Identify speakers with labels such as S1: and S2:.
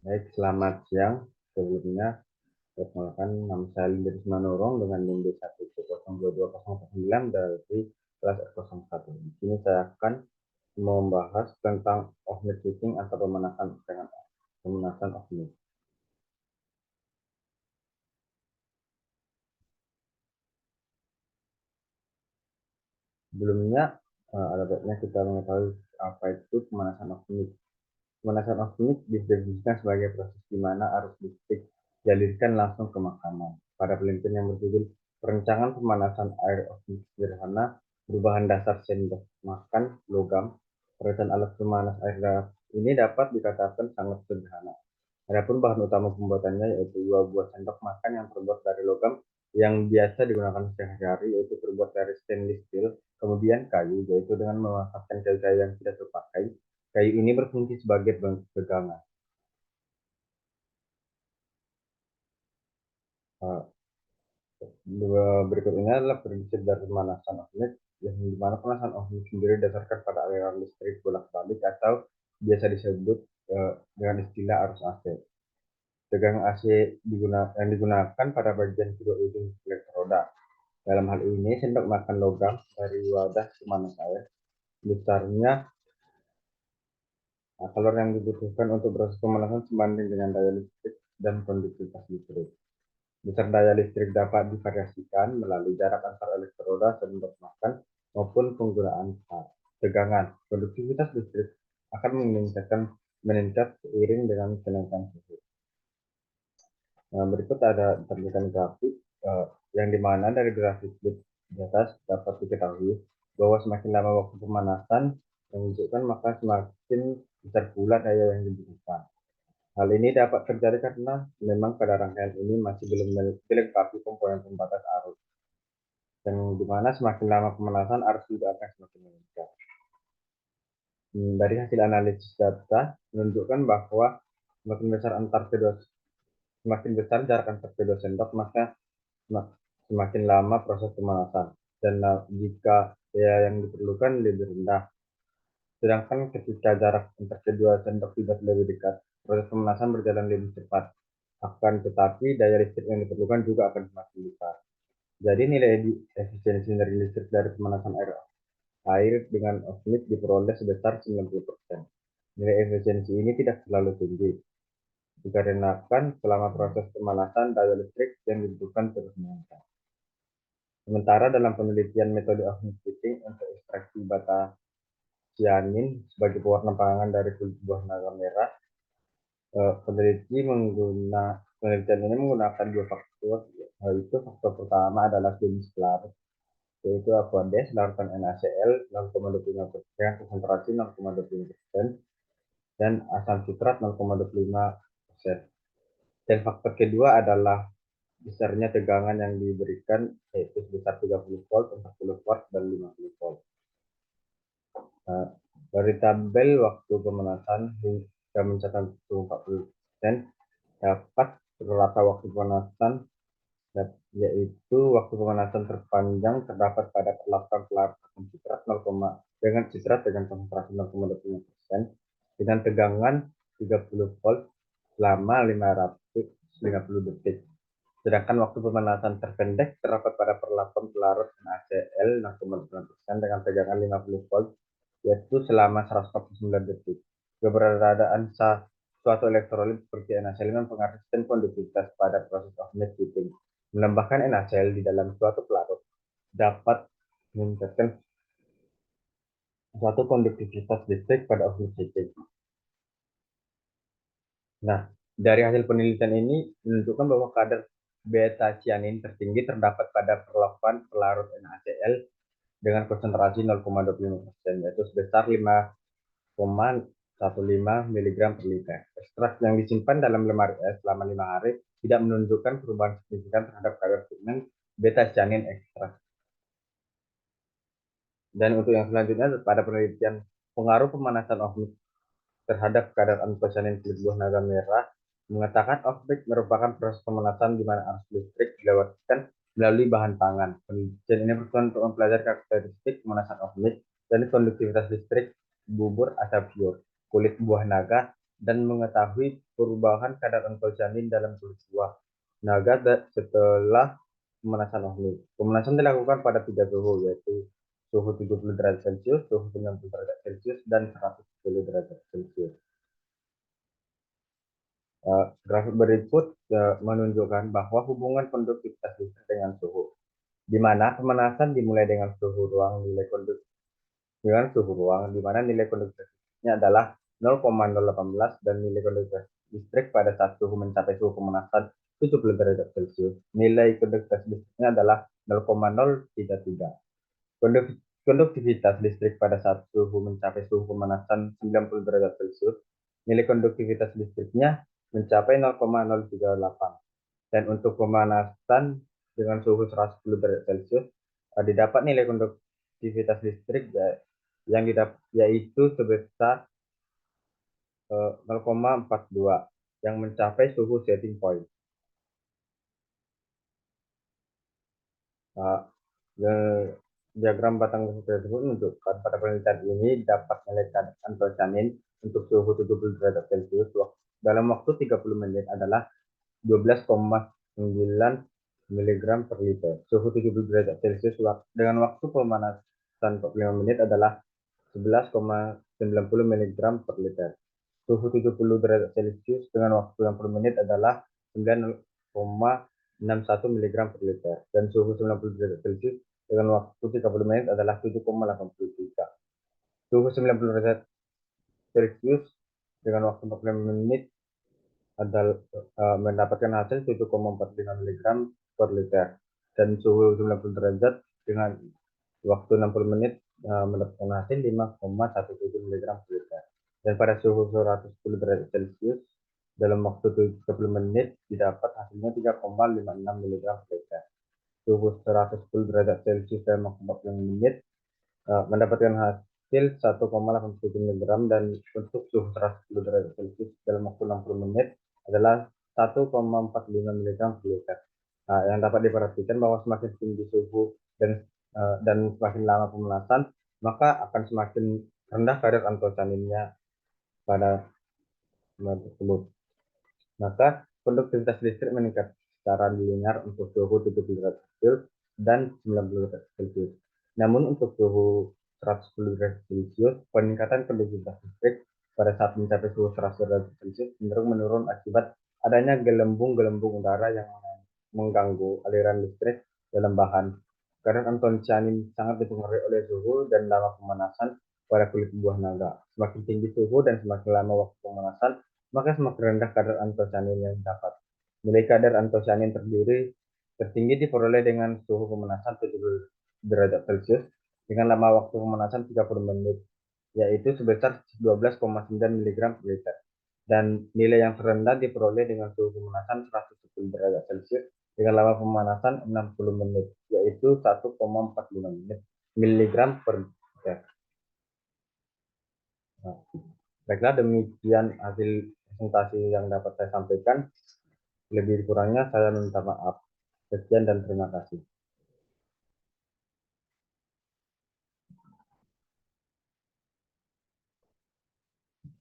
S1: Baik, selamat siang. Sebelumnya, perkenalkan nama saya Linda Manurung dengan NIM 1102209 dari kelas R01. Di sini saya akan membahas tentang offnet switching atau pemanasan offnet. Sebelumnya, ada baiknya kita mengetahui apa itu pemanasan offnet. Pemanasan offnet didefinisikan sebagai proses di mana arus listrik dialirkan langsung ke makanan. Pada penelitian yang berjudul Perencanaan Pemanasan Air Offnet Sederhana, Perubahan Dasar Sendok Makan Logam, perencanaan alat pemanas air ini dapat dikatakan sangat sederhana. Adapun bahan utama pembuatannya yaitu 2 buah sendok makan yang terbuat dari logam yang biasa digunakan sehari-hari, yaitu terbuat dari stainless steel, kemudian kayu, yaitu dengan memanfaatkan kayu-kayu yang tidak terpakai. Kayu ini berfungsi sebagai pegangan. Berikut ini adalah prinsip dari pemanasan offnet, yang dimana pemanasan offnet sendiri didasarkan pada aliran listrik bolak-balik atau biasa disebut dengan istilah arus AC. Tegangan AC yang digunakan pada bagian kedua ujung elektroda. Dalam hal ini, sendok makan logam dari wadah pemanas air besarnya, kalor yang dibutuhkan untuk proses pemanasan sebanding dengan daya listrik dan konduktivitas listrik. Besar daya listrik dapat divariasikan melalui jarak antar elektroda sendok makan maupun penggunaan tegangan. Konduktivitas listrik akan meningkat seiring dengan kenaikan suhu. Nah, berikut ada tampilkan grafik yang dimana dari grafik di atas dapat diketahui bahwa semakin lama waktu pemanasan menunjukkan maka semakin besar pula daya yang dibutuhkan. Hal ini dapat terjadi karena memang pada rangkaian ini masih belum dilengkapi komponen pembatas arus, yang dimana semakin lama pemanasan arus juga akan semakin meningkat. Dari hasil analisis data menunjukkan bahwa semakin besar semakin besar jarak antar kedua sendok, maka semakin lama proses pemanasan, dan jika daya yang diperlukan lebih rendah. Sedangkan ketika jarak antar kedua sendok tidak lebih dekat, proses pemanasan berjalan lebih cepat. Akan tetapi daya listrik yang diperlukan juga akan semakin besar. Jadi nilai efisiensi energi listrik dari pemanasan air dengan offnet diperoleh sebesar 90%. Nilai efisiensi ini tidak terlalu tinggi, dikarenakan selama proses pemanasan daya listrik yang dibutuhkan terus meningkat. Sementara dalam penelitian metode offnet switching untuk ekstraksi bata cyanin sebagai pewarna pangan dari kulit buah naga merah, penelitian ini menggunakan 2 faktor, yaitu faktor pertama adalah jenis pelarut, yaitu Aquades, larutan NaCl 0,25%, konsentrasi 0,25%, dan asam sitrat 0,25%. Dan faktor kedua adalah besarnya tegangan yang diberikan, yaitu sebesar 30 volt, 40 volt, dan 50 volt. Nah, dari tabel waktu pemanasan hingga mencapai 40%, dapat rata waktu pemanasan, yaitu waktu pemanasan terpanjang terdapat pada perlakuan pelarut citrat dengan konsentrasi 0,25% dengan tegangan 30 volt selama 550 detik. Sedangkan waktu pemanasan terpendek terdapat pada perlakuan pelarut NaCl 0,9% dengan tegangan 50 volt, yaitu selama 149 detik. Keberadaan suatu elektrolit seperti NaCl mempengaruhi sistem konduktivitas pada proses offnet switching. Menambahkan NaCl di dalam suatu pelarut dapat meningkatkan suatu konduktivitas listrik pada offnet switching. Nah, dari hasil penelitian ini menunjukkan bahwa kadar beta cyanin tertinggi terdapat pada perlakuan pelarut NaCl dengan konsentrasi 0,25%, yaitu sebesar 5,15 mg per liter. Ekstrak yang disimpan dalam lemari es selama 5 hari tidak menunjukkan perubahan signifikan terhadap kadar pigmen beta cyanin ekstrak. Dan untuk yang selanjutnya, pada penelitian pengaruh pemanasan offnet terhadap kadar antosianin kulit buah naga merah, mengatakan offnet merupakan proses pemanasan di mana arus listrik dilewatkan melalui bahan pangan. Penelitian ini bertujuan untuk mempelajari karakteristik pemanasan offnet dan konduktivitas listrik bubur asap pure kulit buah naga dan mengetahui perubahan kadar antosianin dalam kulit buah naga setelah pemanasan teknik. Pemanasan dilakukan pada 3 suhu, yaitu suhu 70 derajat Celcius, suhu 90 derajat Celcius, dan 110 derajat Celcius. Grafik berikut menunjukkan bahwa hubungan konduktivitas listrik dengan suhu, di mana pemanasan dimulai dengan suhu ruang di mana nilai konduktivitasnya adalah 0,018 dan nilai konduktivitas listrik pada saat suhu mencapai suhu pemanasan 70 derajat Celcius. Nilai konduktivitas listriknya adalah 0,033. Konduktivitas listrik pada saat suhu mencapai suhu pemanasan 90 derajat Celcius, nilai konduktivitas listriknya mencapai 0,038. Dan untuk pemanasan dengan suhu 110 derajat Celcius, didapat nilai konduktivitas listrik yang yaitu sebesar 0,42 yang mencapai suhu setting point. Diagram batang tersebut menunjukkan pada penelitian ini dapat nilai antosianin untuk suhu 70 derajat Celcius dalam waktu 30 menit adalah 12,9 mg per liter. Suhu 70 derajat Celcius dengan waktu pemanasan 45 menit adalah 11,90 mg per liter. Suhu 70 derajat Celcius dengan waktu 60 menit adalah 9,61 mg per liter. Dan suhu 90 derajat Celcius dengan waktu 30 menit adalah 7,83. Suhu 90 derajat Celcius dengan waktu 45 menit adalah mendapatkan hasil 7,45 mg per liter. Dan suhu 90 derajat dengan waktu 60 menit mendapatkan hasil 5,17 mg per liter. Dan pada suhu 110 derajat Celcius dalam waktu 30 menit didapat hasilnya 3,56 mg per liter. Suhu 110 derajat Celcius dalam waktu 45 menit mendapatkan hasil 1,87 mg, dan untuk suhu 110 derajat Celcius dalam waktu 60 menit adalah 1,45 mg per liter. Yang dapat diperhatikan bahwa semakin tinggi suhu dan semakin lama pemanasan, maka akan semakin rendah kadar antosianinnya pada tersebut. Maka konduktivitas listrik meningkat secara linear untuk suhu 70 derajat Celcius dan 90 derajat Celcius. Namun untuk suhu 110 derajat Celcius, peningkatan konduktivitas listrik pada saat mencapai suhu 100 derajat Celcius cenderung menurun akibat adanya gelembung-gelembung udara yang mengganggu aliran listrik dalam bahan. Kadar antosianin sangat dipengaruhi oleh suhu dan lama pemanasan pada kulit buah naga. Semakin tinggi suhu dan semakin lama waktu pemanasan, maka semakin rendah kadar antosianin yang didapat. Nilai kadar antosianin tertinggi diperoleh dengan suhu pemanasan 70 derajat Celcius dengan lama waktu pemanasan 30 menit, yaitu sebesar 12,9 mg per liter. Dan nilai yang terendah diperoleh dengan suhu pemanasan 110 derajat Celcius dengan lama pemanasan 60 menit, yaitu 1,45 mg per liter. Nah, baiklah, demikian hasil presentasi yang dapat saya sampaikan. Lebih kurangnya saya minta maaf. Sekian dan terima kasih.